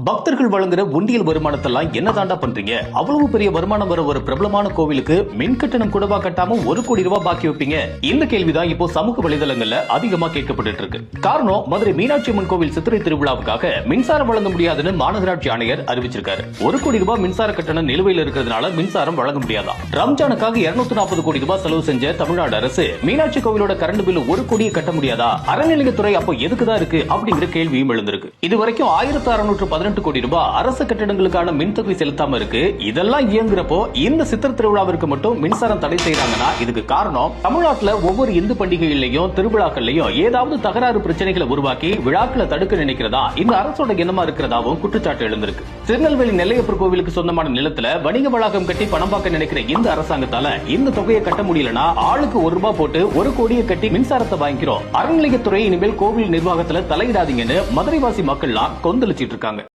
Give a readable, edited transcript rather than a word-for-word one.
பக்தர்கள் வழங்குற உண்டியல் வருமானத்தெல்லாம் என்ன தாண்டா பண்றீங்க? அவ்வளவு பெரிய வருமானம் வர ஒரு பிரபலமான கோவிலுக்கு மின் கட்டணம் கூடவா கட்டாம 1 கோடி ரூபாய் பாக்கி வைப்பீங்க? இந்த கேள்விதான் இப்போ சமூக வலைதளங்கள்ல அதிகமா கேட்கப்பட்டு இருக்கு. காரணம், மதுரை மீனாட்சி அம்மன் கோவில் சித்திரை திருவிழாவுக்காக மின்சாரம் வழங்க முடியாதுன்னு மாநகராட்சி ஆணையர் அறிவிச்சிருக்காரு. 1 கோடி ரூபாய் மின்சார கட்டணம் நிலுவையில் இருக்கிறதுனால மின்சாரம் வழங்க முடியாதான். ரம்ஜானுக்காக 240 கோடி ரூபாய் செலவு செஞ்ச தமிழ்நாடு அரசு மீனாட்சி கோவிலோட கரண்ட் பில் 1 கோடியை கட்ட முடியாதா? அறநிலையத்துறை அப்போ எதுக்குதான் இருக்கு அப்படிங்கிற கேள்வியும் எழுந்திருக்கு. இதுவரைக்கும் 1618 கோடி ரூபாய் அரசு கட்டடங்களுக்கான மின்தொகை செலுத்தாம இருக்கு. இதெல்லாம் இயங்குறப்போ இந்த சித்திரை திருவிழாவிற்கு மட்டும் மின்சாரம் தடை செய்யறாங்கன்னா இதுக்கு காரணம் தமிழ்நாட்டுல ஒவ்வொரு இந்து பண்டிகையிலையும் திருவிழாக்கள்லயும் ஏதாவது தகராறு பிரச்சனைகளை உருவாக்கி விழாக்களை தடுக்க நினைக்கிறதா இந்த அரசோட எண்ணமா இருக்கிறதாவும் குற்றச்சாட்டு எழுந்திருக்கு. திருநெல்வேலி நெல்லையப்பர் கோவிலுக்கு சொந்தமான நிலத்துல வணிக வளாகம் கட்டி பணம் பார்க்க நினைக்கிற இந்த அரசாங்கத்தால இந்த தொகையை கட்ட முடியலனா ஆளுக்கு 1 ரூபாய் போட்டு 1 கோடியை கட்டி மின்சாரத்தை வாங்கிக்கிறோம். அறநிலையத்துறை இனிமேல் கோவில் நிர்வாகத்துல தலையிடாதீங்கன்னு மதுரைவாசி மக்கள்லாம் கொந்தளிச்சிட்டு இருக்காங்க.